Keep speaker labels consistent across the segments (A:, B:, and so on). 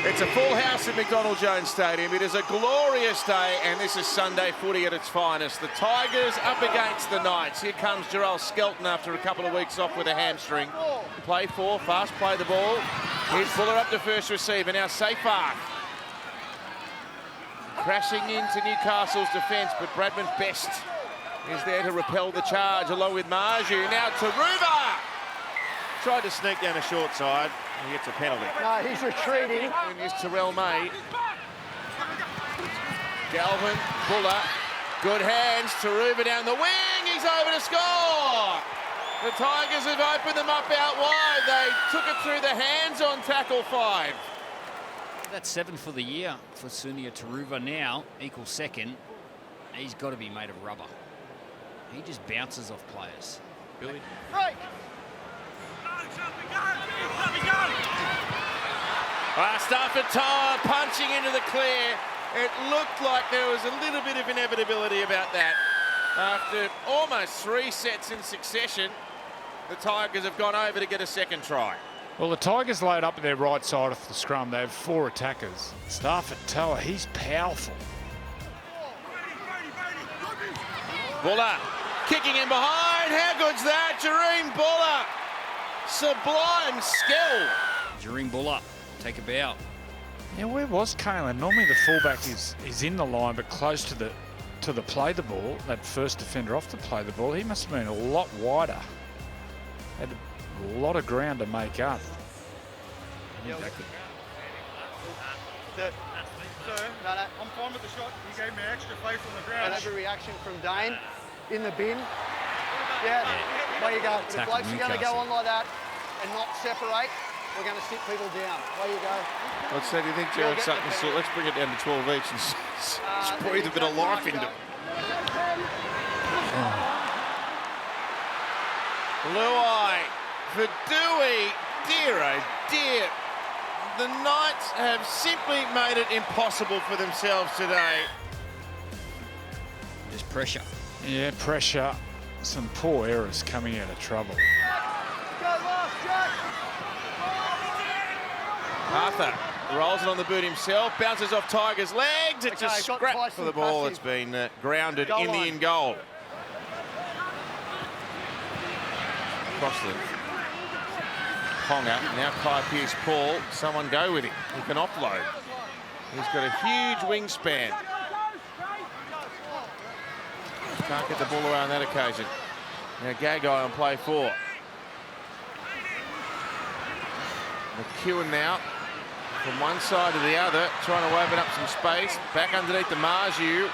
A: It's a full house at McDonald Jones Stadium. It is a glorious day, and this is Sunday footy at its finest. The Tigers up against the Knights. Here comes Jarrell Skelton after a couple of weeks off with a hamstring. Play four, fast play the ball. Here's Fuller up to first receiver. Now Seyfarth. Crashing into Newcastle's defence, but Bradman Best is there to repel the charge along with Marju. Now Taruva. Tried to sneak down the short side. He gets a penalty.
B: No, he's retreating.
A: And here's Terrell May. Galvin, Buller. Good hands. Taruva down the wing. He's over to score. The Tigers have opened them up out wide. They took it through the hands on tackle 5.
C: That's 7 for the year for Sunia Taruva now, equals second. He's got to be made of rubber. He just bounces off players.
A: Billy.
B: Break.
A: Stafford Tower punching into the clear. It looked like there was a little bit of inevitability about that. After almost 3 sets in succession, the Tigers have gone over to get a second try.
D: Well, the Tigers laid up their right side of the scrum. They have 4 attackers. Stafford Tower, he's powerful.
A: Buller kicking in behind. How good's that? Jareem Buller. Sublime skill.
C: Jareem Buller, take a bow.
D: Yeah, where was Kalen? Normally the fullback is in the line, but close to the play the ball. That first defender off to play the ball. He must have been a lot wider. Had a lot of ground to make up.
B: Sir, no, I'm fine with the shot. He gave me extra faith on the ground. And every reaction from Dane in the bin. Yeah, way you go. The blokes are going to go on like that and not separate. We're going to sit people down. Way you go.
A: Let's say, do you think Jared Sutton still? Let's bring it down to 12 each and breathe a bit of life into it. Luai for Dewey. Dear, oh dear. The Knights have simply made it impossible for themselves today.
C: Just pressure.
D: Yeah, pressure. Some poor errors coming out of trouble.
A: Arthur rolls it on the boot himself, bounces off Tiger's legs. It's a scrap for the ball. It's been grounded in the in goal. Across the Ponga. Now Kai Pearce-Paul. Someone go with him. He can offload. He's got a huge wingspan. Can't get the ball away on that occasion. Now Gagai on play 4. McEwen now from one side to the other, trying to open up some space. Back underneath the Marju.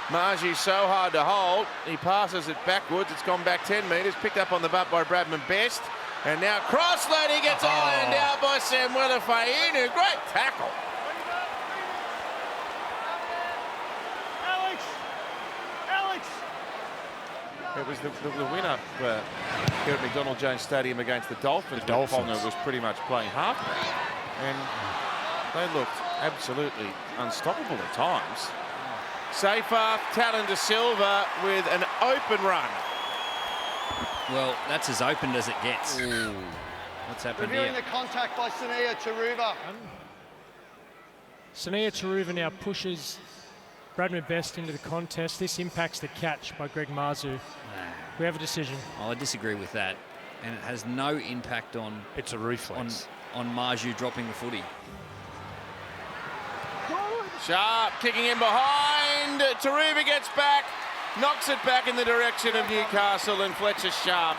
A: Marju's so hard to hold. He passes it backwards. It's gone back 10 metres. Picked up on the butt by Bradman Best. And now Crossley, he gets ironed out by Sam Wellafainu. Great tackle. It was the winner here at McDonald Jones Stadium against the Dolphins. Ponga was pretty much playing halfback, and they looked absolutely unstoppable at times. Seyfarth, Talon de Silva with an open run.
C: Well, that's as open as it gets.
A: Ooh.
C: What's happened
B: Reviewing
C: here?
B: the contact by Sunia Taruva.
E: Sunia Taruva now pushes Bradman Best into the contest. This impacts the catch by Greg Marzu. We have a decision.
C: I disagree with that. And it has no impact on...
D: It's a reflex.
C: On Marju dropping the footy.
A: Sharp kicking in behind. Taruva gets back, knocks it back in the direction of Newcastle, and Fletcher Sharp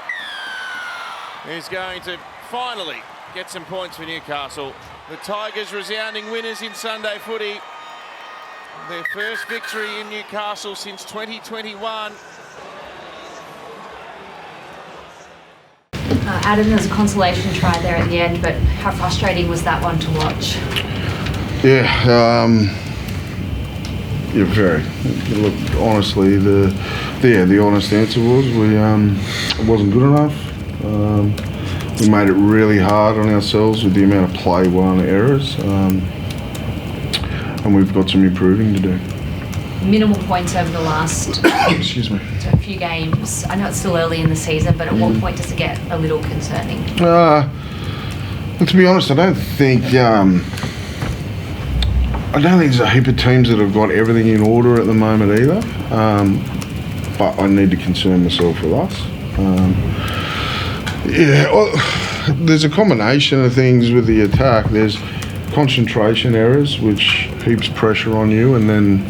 A: is going to finally get some points for Newcastle. The Tigers resounding winners in Sunday footy. Their first victory in Newcastle since 2021.
F: Adam, there's a consolation try there at the end, but how frustrating was that one to watch?
G: Yeah, very. Look, honestly, the honest answer was it wasn't good enough. We made it really hard on ourselves with the amount of play one errors, and we've got some improving to do.
F: Minimal points over the last
G: Excuse me.
F: few games. I know it's still early in the season, but at what point does it get a little concerning?
G: To be honest, I don't think I don't think there's a heap of teams that have got everything in order at the moment either. But I need to concern myself with us. There's a combination of things with the attack. There's concentration errors, which heaps pressure on you, and then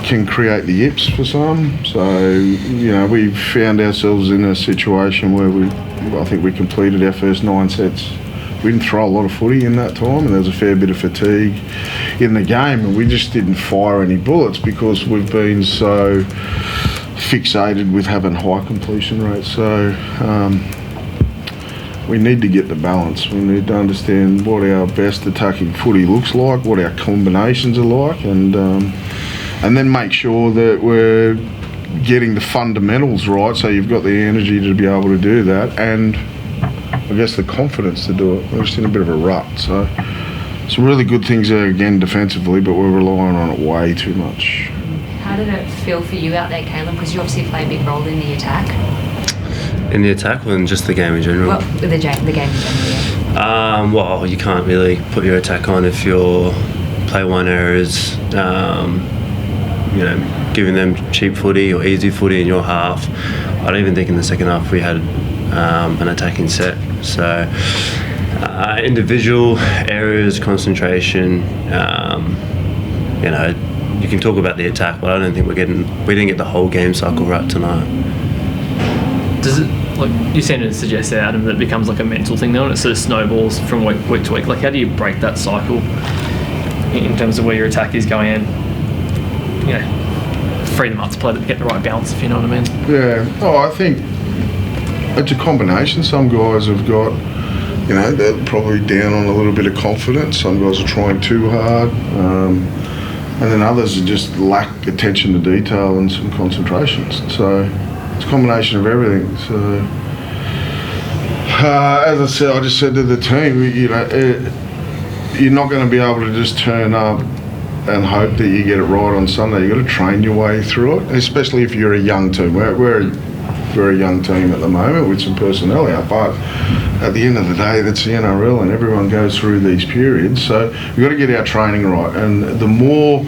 G: can create the yips for some. So, you know, we found ourselves in a situation where I think we completed our first 9 sets. We didn't throw a lot of footy in that time, and there was a fair bit of fatigue in the game, and we just didn't fire any bullets because we've been so fixated with having high completion rates. So we need to get the balance. We need to understand what our best attacking footy looks like, what our combinations are like, and then make sure that we're getting the fundamentals right, so you've got the energy to be able to do that, and I guess the confidence to do it. We're just in a bit of a rut. So some really good things there again defensively, but we're relying on it way too much.
F: How did it feel for you out there, Caleb? Because you obviously play a big role in the attack.
H: In the attack, or in just the game in general?
F: Well, the game in general, yeah.
H: Well, you can't really put your attack on if your play one errors, you know, giving them cheap footy or easy footy in your half. I don't even think in the second half we had an attacking set. So individual errors, concentration, you know, you can talk about the attack, but I don't think we didn't get the whole game cycle right tonight.
I: Does it, like you seem to suggest there, Adam, that it becomes like a mental thing though, and it sort of snowballs from week to week? Like, how do you break that cycle in terms of where your attack is going in? You know, free them up to play to get the right balance, if you know what I mean.
G: Yeah. Oh, I think it's a combination. Some guys have got, you know, they're probably down on a little bit of confidence. Some guys are trying too hard. And then others just lack attention to detail and some concentrations. So it's a combination of everything. So as I said, I just said to the team, you know, you're not going to be able to just turn up and hope that you get it right on Sunday. You've got to train your way through it, especially if you're a young team. We're a very young team at the moment with some personnel out, but at the end of the day, that's the NRL and everyone goes through these periods. So we've got to get our training right, and the more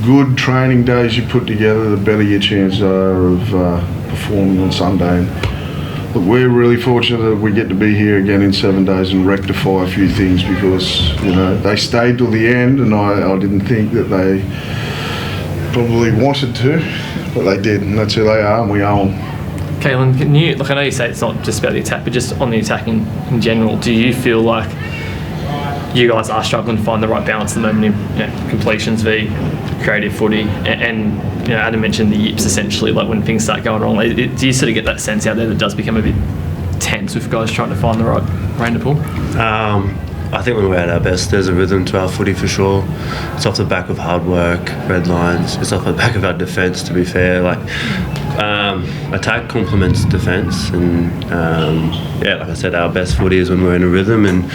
G: good training days you put together, the better your chances are of performing on Sunday. And look, we're really fortunate that we get to be here again in 7 days and rectify a few things, because, you know, they stayed till the end, and I didn't think that they probably wanted to, but they did, and that's who they are, and we owe them.
I: Kaylin, can you, like, I know you say it's not just about the attack, but just on the attack in general, do you feel like you guys are struggling to find the right balance at the moment in, you know, completions v creative footy, and you know, Adam mentioned the yips essentially, like when things start going wrong, do you sort of get that sense out there that it does become a bit tense with guys trying to find the right rein to pull?
H: I think when we're at our best, there's a rhythm to our footy for sure. It's off the back of hard work, red lines. It's off the back of our defence, to be fair. Like, attack complements defence, and yeah, like I said, our best footy is when we're in a rhythm and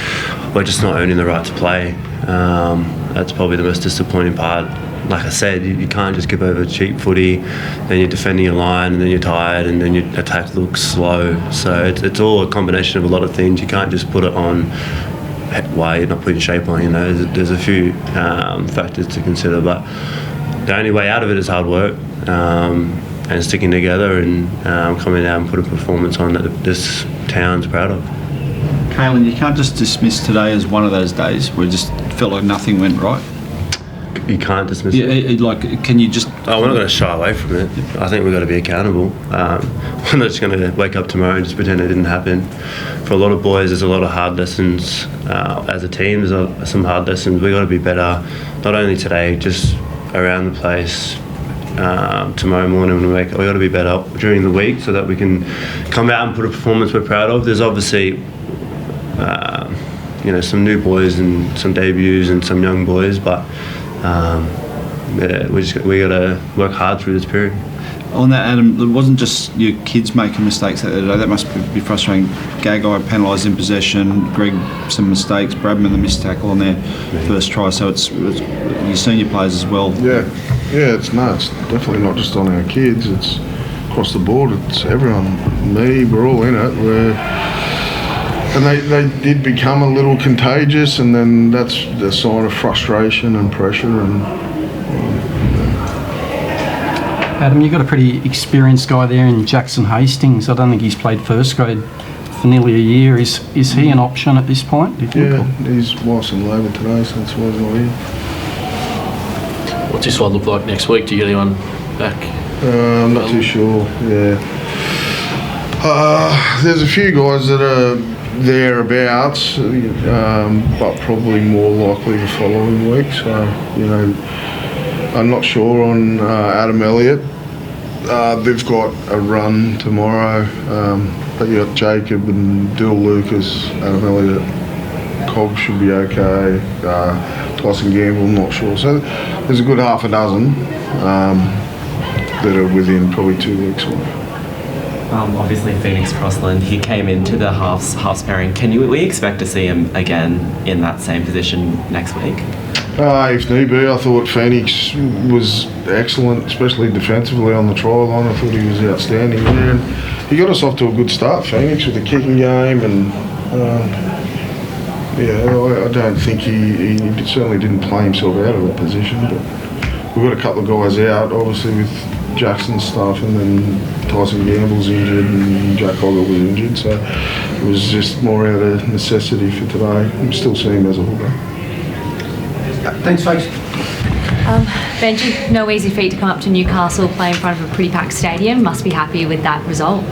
H: we're just not earning the right to play. That's probably the most disappointing part. Like I said, you can't just give over cheap footy, then you're defending your line, and then you're tired, and then your attack looks slow. So it's all a combination of a lot of things. You can't just put it on why you're not putting shape on. You know, there's a few factors to consider, but the only way out of it is hard work and sticking together and coming out and put a performance on that this town's proud of.
J: Kaylin, you can't just dismiss today as one of those days where it just felt like nothing went right.
H: You can't dismiss
J: it. Like, can you just...
H: Oh, we're not going to shy away from it. I think we've got to be accountable. We're not just going to wake up tomorrow and just pretend it didn't happen. For a lot of boys, there's a lot of hard lessons. As a team, there's some hard lessons. We've got to be better, not only today, just around the place. Tomorrow morning when we wake up, we've got to be better during the week so that we can come out and put a performance we're proud of. There's obviously you know, some new boys and some debuts and some young boys, but yeah, we got to work hard through this period.
J: On that, Adam, it wasn't just your kids making mistakes that day. That must be frustrating. Gagai penalised in possession, Greg some mistakes, Bradman the missed tackle on their first try. So it's your senior players as well.
G: Yeah, it's nuts. Definitely not just on our kids. It's across the board. It's everyone. Me, we're all in it. And they did become a little contagious, and then that's the sign of frustration and pressure. And
K: Adam, you've got a pretty experienced guy there in Jackson Hastings. I don't think he's played first grade for nearly a year. Is he an option at this point, do you think?
G: Yeah, his wife's in labour today, so that's why he's not here.
L: What's this one look like next week? Do you get anyone back?
G: I'm not too sure, yeah. There's a few guys that are thereabouts, but probably more likely the following week. So, you know, I'm not sure on Adam Elliott. They've got a run tomorrow, but you got Jacob and Dill Lucas, Adam Elliott, Cobb should be okay. Tyson Gamble, not sure. So there's a good half a dozen that are within probably 2 weeks.
M: Obviously, Phoenix Crossland, he came into the halves pairing. We expect to see him again in that same position next week?
G: If need be. I thought Phoenix was excellent, especially defensively on the try line. I thought he was outstanding there. And he got us off to a good start, Phoenix, with the kicking game. And I don't think he certainly didn't play himself out of the position. But we've got a couple of guys out, obviously, with Jackson's stuff, and then Tyson Gamble's injured and Jack Hoggle was injured, so it was just more out of necessity for today. I'm still seeing him as a hooker.
K: Thanks, folks.
F: Benji, no easy feat to come up to Newcastle, play in front of a pretty packed stadium. Must be happy with that result.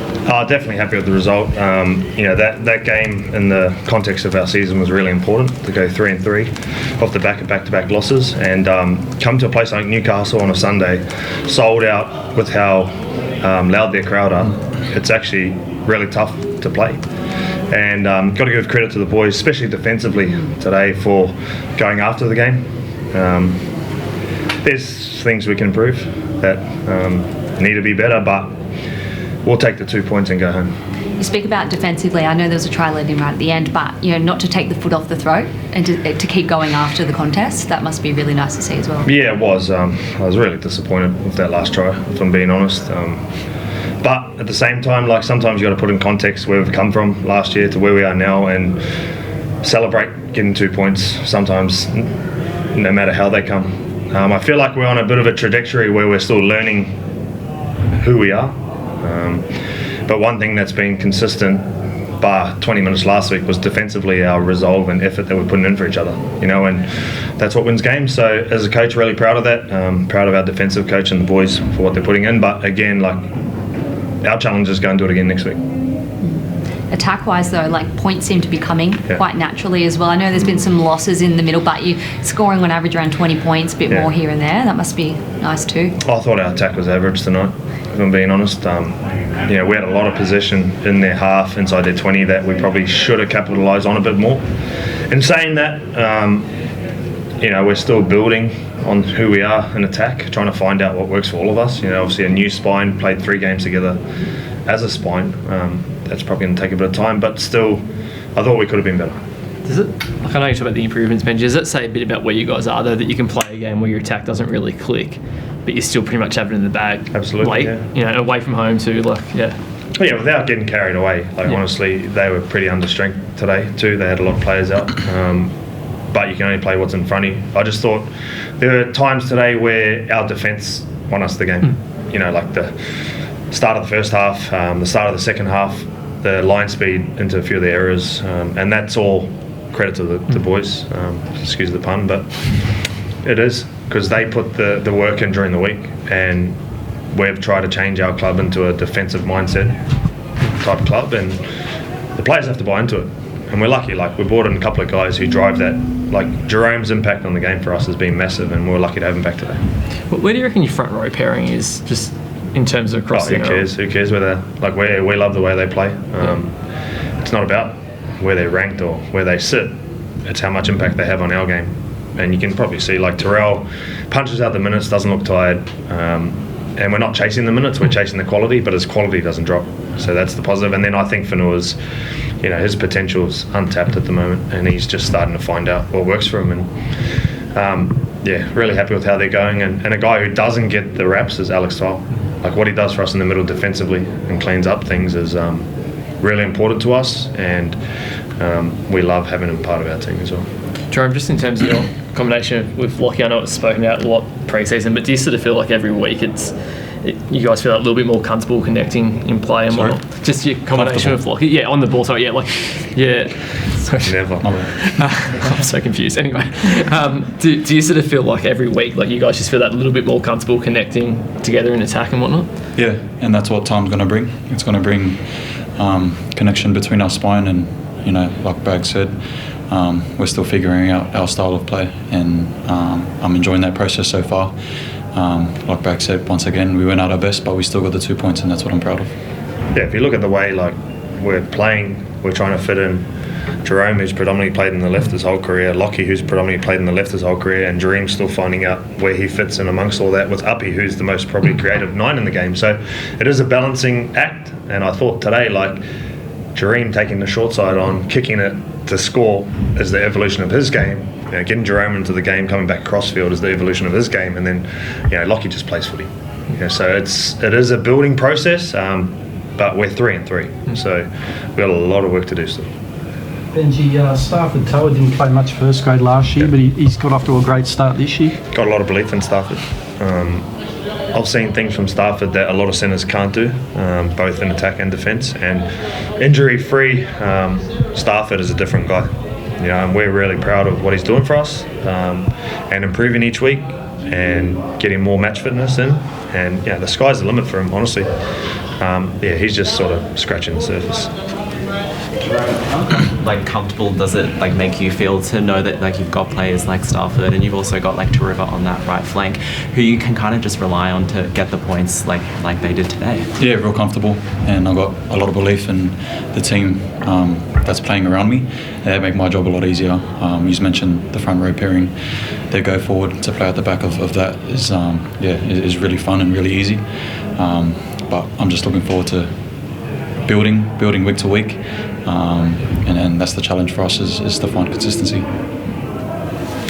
N: Definitely happy with the result. You know, that game in the context of our season was really important to go 3-3 off the back of back-to-back losses, and come to a place like Newcastle on a Sunday, sold out with how loud their crowd are. It's actually really tough to play. And got to give credit to the boys, especially defensively today, for going after the game. There's things we can improve that need to be better, but we'll take the 2 points and go home.
F: You speak about defensively. I know there was a try led in right at the end, but you know, not to take the foot off the throat and to keep going after the contest. That must be really nice to see as well.
N: Yeah, it was. I was really disappointed with that last try, if I'm being honest. But at the same time, like, sometimes you got to put in context where we've come from last year to where we are now, and celebrate getting 2 points sometimes, no matter how they come. I feel like we're on a bit of a trajectory where we're still learning who we are. But one thing that's been consistent, bar 20 minutes last week, was defensively our resolve and effort that we're putting in for each other. You know, and that's what wins games. So as a coach, really proud of that. Proud of our defensive coach and the boys for what they're putting in. But again, like, our challenge is go and do it again next week.
F: Attack-wise, though, like, points seem to be coming quite naturally as well. I know there's been some losses in the middle, but you're scoring on average around 20 points, a bit more here and there. That must be nice too.
N: I thought our attack was average tonight, if I'm being honest. You know, we had a lot of possession in their half, inside their 20, that we probably should have capitalised on a bit more. In saying that, you know, we're still building on who we are in attack, trying to find out what works for all of us. You know, obviously a new spine, played 3 games together as a spine. That's probably going to take a bit of time, but still, I thought we could have been better.
I: Does it, like, I know you talk about the improvements, Benji, does it say a bit about where you guys are, though, that you can play a game where your attack doesn't really click, but you still pretty much have it in the bag?
N: Absolutely,
I: late,
N: yeah.
I: You know, away from home too, like, yeah.
N: Well, yeah, without getting carried away. Like, honestly, they were pretty under strength today too. They had a lot of players out. But you can only play what's in front of you. I just thought there were times today where our defence won us the game. You know, like the start of the first half, the start of the second half, the line speed into a few of the errors, and that's all credit to the boys. Excuse the pun, but it is, because they put the work in during the week, and we've tried to change our club into a defensive mindset type club, and the players have to buy into it. And we're lucky, like, we brought in a couple of guys who drive that. Like, Jerome's impact on the game for us has been massive, and we're lucky to have him back today.
I: Well, where do you reckon your front row pairing is, just in terms of across the NRL?
N: Who cares where they're, like, we love the way they play. It's not about where they're ranked or where they sit. It's how much impact they have on our game. And you can probably see, like, Terrell punches out the minutes, doesn't look tired. And we're not chasing the minutes, we're chasing the quality, but his quality doesn't drop. So that's the positive. And then I think Fanua's, you know, his potential's untapped at the moment, and he's just starting to find out what works for him. And yeah, really happy with how they're going. And a guy who doesn't get the reps is Alex Tyle. Like, what he does for us in the middle defensively and cleans up things is really important to us. And we love having him part of our team as well.
I: Jerome, just in terms of your combination with Lockie, I know it's spoken about a lot pre-season, but do you sort of feel like every week you guys feel like a little bit more comfortable connecting in play and whatnot? Just your combination with Lockie, yeah, on the ball. Sorry, yeah, like, yeah.
N: Never.
I: I'm so confused. Anyway, do you sort of feel like every week, like you guys just feel that a little bit more comfortable connecting together in attack and whatnot?
O: Yeah, and that's what time's going to bring. It's going to bring connection between our spine, and like Bragg said, we're still figuring out our style of play, and I'm enjoying that process so far. Like Bragg said, once again, we went out our best, but we still got the 2 points, and that's what I'm proud of.
N: Yeah, if you look at the way like we're playing, we're trying to fit in Jerome, who's predominantly played in the left his whole career, Lockie, who's predominantly played in the left his whole career, and Jareem's still finding out where he fits in amongst all that with Uppy, who's the most probably creative 9 in the game. So it is a balancing act, and I thought today, like, Jareem taking the short side on, kicking it to score is the evolution of his game. Getting Jerome into the game, coming back crossfield is the evolution of his game, and then Lockie just plays footy. So it is a building process, but we're 3-3, so we've got a lot of work to do still.
K: Benji, Stafford Toa didn't play much first grade last year, but he's got off to a great start this year.
N: Got a lot of belief in Stafford. I've seen things from Stafford that a lot of centres can't do, both in attack and defence. And injury-free, Stafford is a different guy. And we're really proud of what he's doing for us, and improving each week and getting more match fitness in. And the sky's the limit for him, honestly. He's just sort of scratching the surface.
M: Like, comfortable does it like make you feel to know that like you've got players like Stafford, and you've also got like Taruva on that right flank, who you can kind of just rely on to get the points like they did today?
O: Yeah, real comfortable, and I've got a lot of belief in the team that's playing around me. They make my job a lot easier. You mentioned the front row pairing. They go forward to play at the back of that is really fun and really easy. But I'm just looking forward to building week to week, and that's the challenge for us is to find consistency.